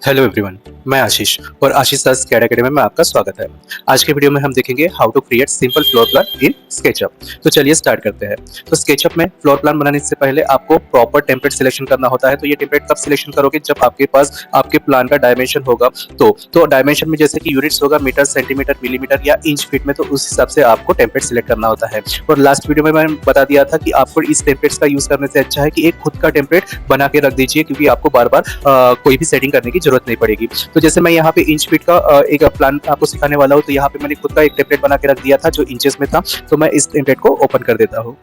Hello everyone, मैं आशीष और आशीष sir CAD academy में आपका स्वागत है। आज के वीडियो में हम देखेंगे how to create simple floor plan in SketchUp. तो चलिए स्टार्ट करते हैं। तो स्केचअप में फ्लोर प्लान बनाने से पहले आपको प्रॉपर टेम्पलेट सिलेक्शन करना होता है। तो ये टेम्पलेट कब सिलेक्शन करोगे, जब आपके पास आपके प्लान का डायमेंशन होगा। तो डायमेंशन में जैसे कि यूनिट्स होगा मीटर, सेंटीमीटर, मिलीमीटर या इंच फीट में, तो उस हिसाब से आपको टेम्पलेट सिलेक्ट करना होता है। और लास्ट वीडियो में मैंने बता दिया था कि आपको इस टेम्पलेट्स का यूज करने से अच्छा है कि एक खुद का टेम्पलेट बना के रख दीजिए, क्योंकि आपको बार बार कोई भी सेटिंग करने की जरूरत नहीं पड़ेगी। तो जैसे मैं यहाँ पे इंच फीट का एक प्लान आपको सिखाने वाला हूँ, तो यहाँ पे मैंने खुद का एक टेम्पलेट बना के रख दिया था जो इंचेस में था। तो मैं इस टेम्पलेट को ओपन कर देता हूँ।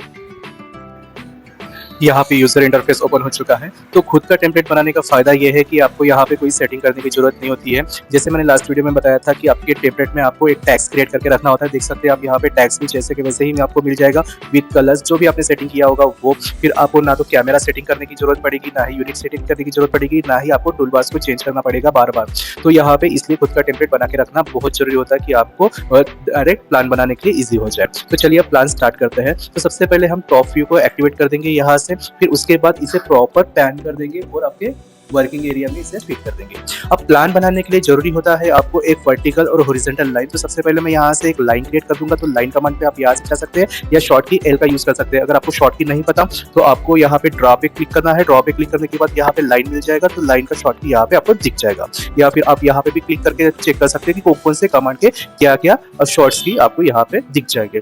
यहाँ पे यूजर इंटरफेस ओपन हो चुका है। तो खुद का टेम्पलेट बनाने का फायदा ये है कि आपको यहाँ पे कोई सेटिंग करने की जरूरत नहीं होती है। जैसे मैंने लास्ट वीडियो में बताया था कि आपके टेम्पलेट में आपको एक टैग्स क्रिएट करके रखना होता है। देख सकते हैं आप यहाँ पे टैग्स भी जैसे कि वैसे ही आपको मिल जाएगा विद कलर्स, जो भी आपने सेटिंग किया होगा वो। फिर आपको ना तो कैमरा सेटिंग करने की जरूरत पड़ेगी, ना ही यूनिक सेटिंग करने की जरूरत पड़ेगी, ना ही आपको टूल बार्स को चेंज करना पड़ेगा बार बार। तो यहाँ पे इसलिए खुद का टेम्पलेट बना के रखना बहुत जरूरी होता है कि आपको डायरेक्ट प्लान बनाने के लिए ईजी हो जाए। तो चलिए अब प्लान स्टार्ट करते हैं। तो सबसे पहले हम टॉप व्यू को एक्टिवेट कर देंगे यहाँ से, फिर उसके बाद इसे प्रॉपर पैन कर देंगे और आपके वर्किंग एरिया में इसे फिट कर देंगे। अब प्लान बनाने के लिए जरूरी होता है आपको एक वर्टिकल और हॉरिजॉन्टल लाइन। तो सबसे पहले मैं यहाँ से एक लाइन क्रिएट कर दूंगा। तो लाइन कमांड पे आप यहाँ से जा सकते हैं या शॉर्ट की एल का यूज कर सकते हैं। अगर आपको शॉर्ट की नहीं पता तो आपको यहाँ पे ड्रॉ पे क्लिक करना है। ड्रॉ पे क्लिक करने के बाद यहाँ पे लाइन मिल जाएगा, तो लाइन का शॉर्ट की यहाँ पे आपको दिख जाएगा। या फिर आप यहाँ पे भी क्लिक करके चेक कर सकते हैं कि कौन से कमांड के क्या क्या शॉर्ट्स की आपको यहाँ पे दिख जाएंगे।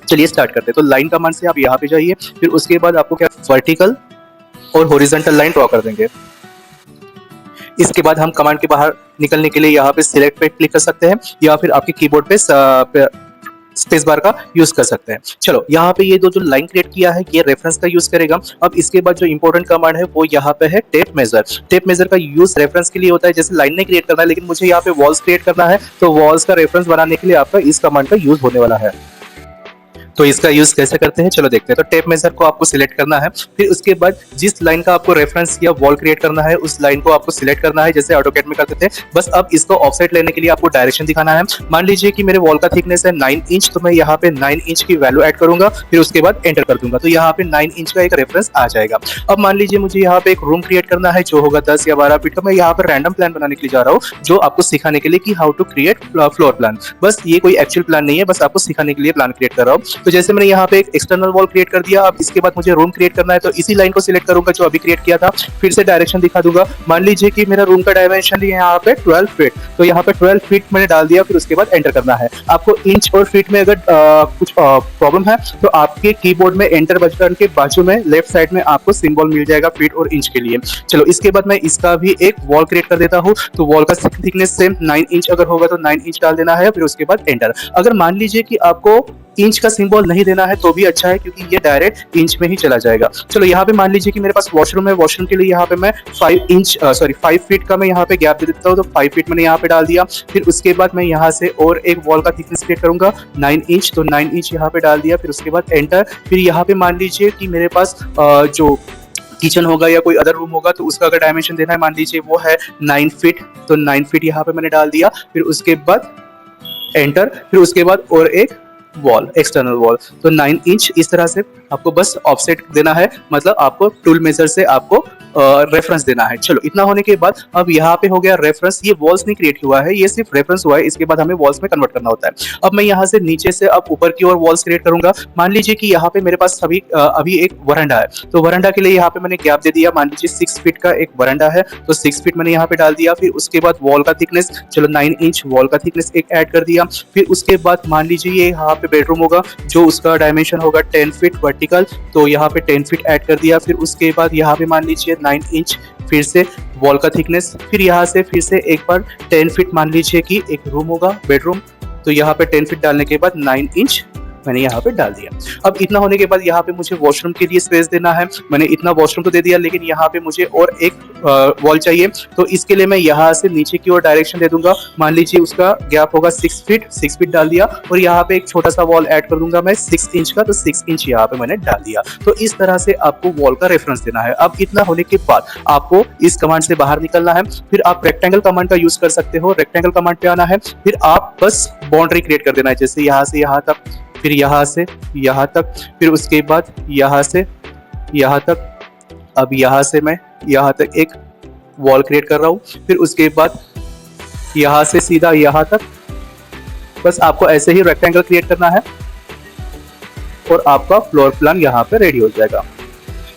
चलिए स्टार्ट करते हैं। तो लाइन कमांड से आप यहाँ पे जाइए, फिर उसके बाद आपको क्या वर्टिकल और हॉरिजॉन्टल लाइन ड्रॉ कर देंगे। इसके बाद हम कमांड के बाहर निकलने के लिए यहाँ पे सिलेक्ट पे क्लिक कर सकते हैं या फिर आपके कीबोर्ड पे स्पेस बार का यूज कर सकते हैं। चलो यहाँ पे ये जो लाइन क्रिएट किया है ये रेफरेंस का यूज करेगा। अब इसके बाद जो इंपॉर्टेंट कमांड है वो यहाँ पे है टेप मेजर। टेप मेजर का यूज रेफरेंस के लिए होता है। जैसे लाइन नहीं क्रिएट करना है लेकिन मुझे यहाँ पे वॉल्स क्रिएट करना है, तो वॉल्स का रेफरेंस बनाने के लिए आपका इस कमांड का यूज होने वाला है। तो इसका यूज कैसे करते हैं चलो देखते हैं। तो टेप मेजर को आपको सिलेक्ट करना है, फिर उसके बाद जिस लाइन का आपको रेफरेंस या वॉल क्रिएट करना है उस लाइन को आपको सिलेक्ट करना है, जैसे ऑटोकैड में करते थे। बस अब इसको ऑफसेट लेने के लिए आपको डायरेक्शन दिखाना है। मान लीजिए कि मेरे वॉल का थिकनेस है 9 इंच, तो मैं यहाँ पे 9 इंच की वैल्यू ऐड करूंगा, फिर उसके बाद एंटर कर दूंगा। तो यहाँ पे 9 इंच का एक रेफरेंस आ जाएगा। अब मान लीजिए मुझे यहाँ पे एक रूम क्रिएट करना है जो होगा 10 या 12 फीट का। मैं यहाँ पर रैंडम प्लान बनाने के लिए जा रहा हूँ, जो आपको सिखाने के लिए कि how to create floor plan. बस ये कोई एक्चुअल प्लान नहीं है, बस आपको सिखाने के लिए प्लान क्रिएट कर रहा हूँ। तो जैसे मैंने यहाँ पे एक्सटर्नल वॉल क्रिएट कर दिया। अब इसके बाद मुझे रूम क्रिएट करना है, तो इसी लाइन को सिलेक्ट करूंगा जो अभी क्रिएट किया था, फिर से डायरेक्शन दिखा दूंगा। मान लीजिए कि मेरा रूम का डायमेंशन है यहाँ पे 12 फीट, तो यहाँ पे 12 फीट मैंने डाल दिया, फिर उसके बाद एंटर करना है। आपको इंच और फीट में अगर कुछ प्रॉब्लम है तो आपके कीबोर्ड में एंटर बटन के बाजू में लेफ्ट साइड में आपको सिंबल मिल जाएगा फीट और इंच के लिए। चलो इसके बाद मैं इसका भी एक वॉल क्रिएट कर देता हूँ। तो वॉल का थिकनेस सेम 9 इंच अगर होगा तो 9 इंच डाल देना है, फिर उसके बाद एंटर। अगर मान लीजिए कि आपको इंच का सिंबल नहीं देना है तो भी अच्छा है, क्योंकि ये डायरेक्ट इंच में ही चला जाएगा। चलो यहाँ पे मान लीजिए कि मेरे पास वॉशरूम है। वॉशरूम के लिए यहाँ पे मैं 5 फीट का मैं यहाँ पे गैप दे देता हूँ। तो 5 फीट मैंने यहाँ पे डाल दिया। फिर उसके बाद मैं यहाँ से और एक वॉल का थिकनेस क्रिएट करूंगा 9 इंच, तो 9 इंच यहाँ पे डाल दिया, फिर उसके बाद एंटर। फिर यहाँ पे मान लीजिए कि मेरे पास जो किचन होगा या कोई अदर रूम होगा तो उसका अगर डायमेंशन देना है, मान लीजिए वो है 9 फीट, तो 9 फीट यहाँ पे मैंने डाल दिया, फिर उसके बाद एंटर। फिर उसके बाद और एक वॉल, एक्सटर्नल वॉल, तो 9 इंच। इस तरह से आपको बस ऑफसेट देना है, मतलब आपको टूल मेजर से आपको रेफरेंस देना है। चलो इतना होने के बाद अब यहाँ पे हो गया रेफरेंस। ये वॉल्स नहीं क्रिएट हुआ है, ये सिर्फ रेफरेंस हुआ है। इसके बाद हमें वॉल्स में कन्वर्ट करना होता है। अब मैं यहाँ से नीचे से अब ऊपर की ओर वॉल्स क्रिएट करूंगा। मान लीजिए कि यहाँ पे मेरे पास अभी एक वरांडा है, तो वरांडा के लिए यहाँ पे मैंने गैप दे दिया। मान लीजिए 6 फीट का एक वरांडा है, तो 6 फीट मैंने यहाँ पे डाल दिया। फिर उसके बाद वॉल का थिकनेस, चलो 9 इंच वॉल का थिकनेस एक ऐड कर दिया। फिर उसके बाद मान लीजिए ये यहाँ पे बेडरूम होगा, जो उसका डायमेंशन होगा 10 फीट वर्टिकल, तो यहाँ पे 10 फीट ऐड कर दिया। फिर उसके बाद यहाँ पे मान लीजिए 9 इंच, फिर से वॉल का थिकनेस, फिर यहाँ से फिर से एक बार 10 फीट मान लीजिए कि एक रूम होगा बेडरूम, तो यहाँ पे 10 फीट डालने के बाद 9 इंच मैंने यहाँ पे डाल दिया। अब इतना होने के बाद यहाँ पे मुझे वॉशरूम के लिए स्पेस देना है। मैंने इतना वॉशरूम तो दे दिया, लेकिन यहाँ पे मुझे और एक वॉल चाहिए। तो इसके लिए मैं यहाँ से नीचे की ओर डायरेक्शन दे दूंगा। मान लीजिए उसका गैप होगा 6 फीट डाल दिया, और यहाँ पे एक छोटा सा वॉल ऐड कर दूंगा मैं 6 इंच का, तो 6 इंच यहाँ पे मैंने डाल दिया। तो इस तरह से आपको वॉल का रेफरेंस देना है। अब इतना होने के बाद आपको इस कमांड से बाहर निकलना है। फिर आप रेक्टेंगल कमांड का यूज कर सकते हो। रेक्टेंगल कमांड पे आना है, फिर आप बस बाउंड्री क्रिएट कर देना है, जैसे यहाँ से यहाँ तक, फिर यहाँ से यहाँ तक, फिर उसके बाद यहाँ से यहाँ तक। अब यहाँ से मैं यहाँ तक एक वॉल क्रिएट कर रहा हूँ। फिर उसके बाद यहाँ से सीधा यहाँ तक बस आपको ऐसे ही रेक्टेंगल क्रिएट करना है और आपका फ्लोर प्लान यहाँ पे रेडी हो जाएगा।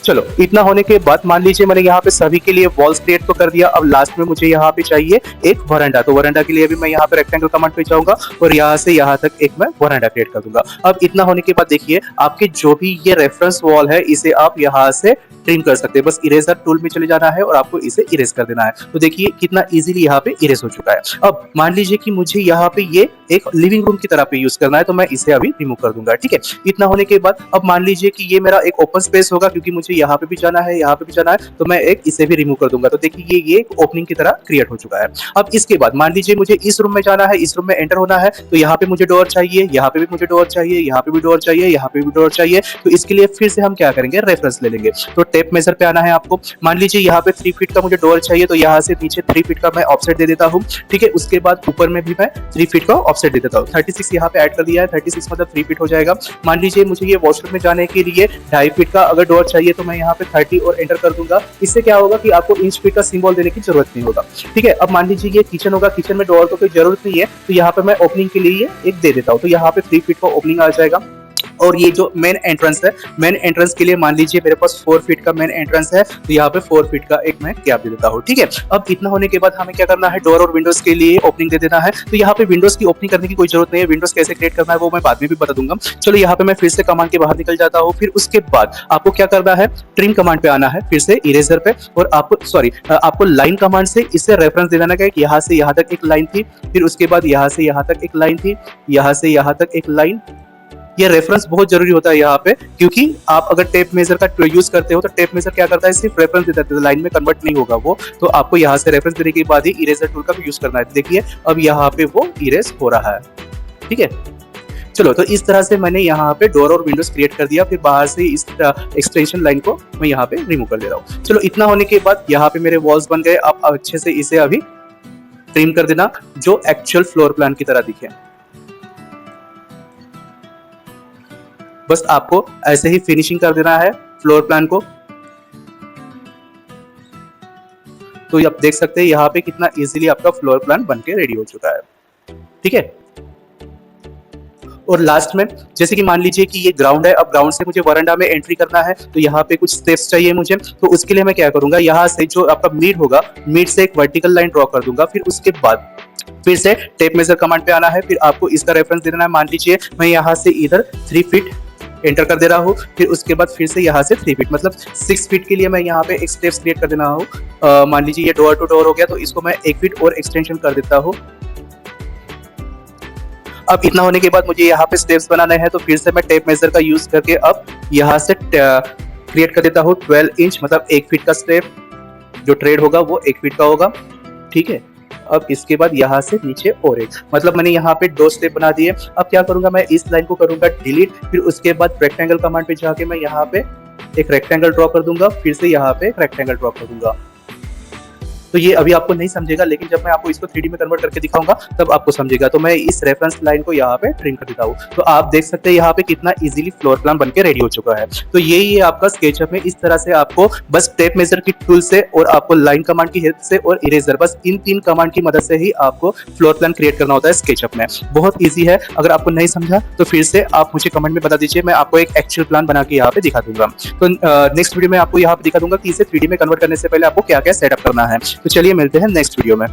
चलो इतना होने के बाद मान लीजिए मैंने यहाँ पे सभी के लिए वॉल्स क्रिएट तो कर दिया। अब लास्ट में मुझे यहाँ पे चाहिए एक वरांडा, तो वरांडा के लिए भी मैं यहाँ पे रेक्टेंगल कमांड पे जाऊंगा और यहाँ से यहाँ तक एक मैं वरांडा क्रिएट कर दूंगा। अब इतना होने के बाद देखिए आपके जो भी ये रेफरेंस वॉल है इसे आप यहाँ से ट्रिम कर सकते हैं। बस इरेजर टूल में चले जाना है और आपको इसे इरेज कर देना है। तो देखिए कितना इजीली यहाँ पे इरेज हो चुका है। अब मान लीजिए कि मुझे यहाँ पे ये एक लिविंग रूम की तरह पे यूज करना है, तो मैं इसे अभी रिमूव कर दूंगा। ठीक है, इतना होने के बाद अब मान लीजिए कि ये मेरा एक ओपन स्पेस होगा, क्योंकि मुझे यहाँ पे भी जाना है, यहाँ पे भी जाना है, तो मैं एक इसे भी रिमूव कर दूंगा। तो देखिए ये एक ओपनिंग की तरह क्रिएट हो चुका है। अब इसके बाद मान लीजिए मुझे इस रूम में जाना है, इस रूम में एंटर होना है, तो यहाँ पे मुझे डोर चाहिए, यहाँ पे भी मुझे डोर चाहिए, यहाँ पे भी डोर चाहिए, यहाँ पे भी डोर चाहिए। तो इसके लिए फिर से हम क्या करेंगे, रेफरेंस ले लेंगे। तो टेप मेजर पे आना है आपको। मान लीजिए यहाँ पे 3 फीट का मुझे डोर चाहिए, तो यहाँ से नीचे 3 फीट का मैं ऑफसेट दे देता हूँ। ठीक है, उसके बाद ऊपर में भी मैं 3 फीट का ऑफसेट दे देता हूँ। 36 यहाँ पे ऐड कर दिया है, 36 मतलब 3 फीट हो जाएगा। मान लीजिए मुझे ये वॉशरूम में जाने के लिए 2.5 फीट का अगर डोर चाहिए, तो मैं यहाँ पे 30 और एंटर कर दूंगा। इससे क्या होगा कि आपको इंच फीट का सिंबल देने की जरूरत नहीं होगा। ठीक है, अब मान लीजिए ये किचन होगा, किचन में डोर तो कोई जरूरत नहीं है, तो यहाँ पे मैं ओपनिंग के लिए एक दे देता हूँ। तो यहाँ पे 3 फीट का ओपनिंग आ जाएगा। और ये जो मेन एंट्रेंस है, मेन एंट्रेंस के लिए मान लीजिए मेरे पास 4 फीट का मेन एंट्रेंस है, तो यहाँ पे 4 फीट का एक मैं गैप दे देता हूँ। ठीक है, अब इतना होने के बाद हमें क्या करना है, डोर और विंडोज के लिए ओपनिंग दे देना है। तो यहाँ पे विंडोज की ओपनिंग करने की कोई जरूरत नहीं है, विंडोज कैसे क्रिएट करना है वो मैं बाद में भी बता दूंगा। चलो यहाँ पे मैं फिर से कमांड के बाहर निकल जाता हूँ। फिर उसके बाद आपको क्या करना है, ट्रिम कमांड पे आना है, फिर से इरेजर पे, और आपको लाइन कमांड से इससे रेफरेंस दे देना है कि यहाँ से यहाँ तक एक लाइन थी, फिर उसके बाद यहाँ से यहाँ तक एक लाइन थी, यहाँ से यहाँ तक एक लाइन। ये रेफरेंस बहुत जरूरी होता है यहाँ पे, क्योंकि आप अगर टेप मेजर का यूज करते हो तो टेप मेजर क्या करता है, सिर्फ रेफरेंस देता है, लाइन में कन्वर्ट नहीं होगा वो। तो आपको यहाँ से रेफरेंस देने के बाद ही इरेजर टूल का भी यूज करना है। देखिए अब यहाँ पे वो इरेज हो रहा है। ठीक है, चलो तो इस तरह से मैंने यहाँ पे डोर और विंडोज क्रिएट कर दिया। फिर बाहर से इस एक्सटेंशन लाइन को मैं यहाँ पे रिमूव कर दे रहा हूँ। चलो इतना होने के बाद यहाँ पे मेरे वॉल्स बन गए। आप अच्छे से इसे अभी ट्रिम कर देना जो एक्चुअल फ्लोर प्लान की तरह दिखे। बस आपको ऐसे ही फिनिशिंग कर देना है फ्लोर प्लान को। तो आप देख सकते हैं यहाँ पे कितना इजीली आपका फ्लोर प्लान बनके रेडी हो चुका है। ठीक है, और लास्ट में जैसे कि मान लीजिए कि ये ग्राउंड है, अब ग्राउंड से मुझे वरांडा में एंट्री करना है, तो यहाँ पे कुछ स्टेप्स चाहिए मुझे। तो उसके लिए मैं क्या करूंगा, यहाँ से जो आपका मिड होगा, मिड से एक वर्टिकल लाइन ड्रॉ कर दूंगा। फिर उसके बाद फिर से टेप मेजर कमांड पे आना है, फिर आपको इसका रेफरेंस देना है। मान लीजिए मैं यहाँ से इधर 3 फीट एंटर कर दे रहा हूँ, फिर उसके बाद फिर से यहाँ से 3 फीट मतलब 6 फीट के लिए मैं यहाँ पे एक स्टेप्स क्रिएट कर देना हूँ। मान लीजिए ये डोर टू डोर हो गया, तो इसको मैं 1 फीट और एक्सटेंशन कर देता हूँ। अब इतना होने के बाद मुझे यहाँ पे स्टेप्स बनाने हैं, तो फिर से मैं टेप मेजर का यूज करके अब यहाँ से क्रिएट कर देता हूँ 12 इंच मतलब 1 फीट का स्टेप। जो ट्रेड होगा वो 1 फीट का होगा। ठीक है, अब इसके बाद यहाँ से नीचे और एक, मतलब मैंने यहाँ पे 2 स्टेप बना दिए। अब क्या करूंगा, मैं इस लाइन को करूंगा डिलीट, फिर उसके बाद रेक्टेंगल कमांड पे जाके मैं यहाँ पे एक रेक्टेंगल ड्रॉ कर दूंगा, फिर से यहाँ पे एक रेक्टेंगल ड्रॉ कर दूंगा। तो ये अभी आपको नहीं समझेगा, लेकिन जब मैं आपको इसको 3D में कन्वर्ट करके दिखाऊंगा तब आपको समझेगा। तो मैं इस रेफरेंस लाइन को यहाँ पे ट्रिम कर देता हूँ। तो आप देख सकते हैं यहाँ पे कितना इजीली फ्लोर प्लान बनके रेडी हो चुका है। तो यही है आपका स्केचअप में। इस तरह से आपको बस टेप मेजर की टूल से और आपको लाइन कमांड की हेल्प से और इरेजर, बस इन 3 कमांड की मदद से ही आपको फ्लोर प्लान क्रिएट करना होता है स्केचअप में। बहुत ईजी है। अगर आपको नहीं समझा तो फिर से आप मुझे कमेंट में बता दीजिए, मैं आपको एक एक्चुअल प्लान बना के यहाँ पे दिखा दूंगा। तो नेक्स्ट वीडियो में आपको यहाँ पे दिखा दूंगा कि इसे 3D में कन्वर्ट करने से पहले आपको क्या क्या सेटअप करना है। तो चलिए मिलते हैं नेक्स्ट वीडियो में।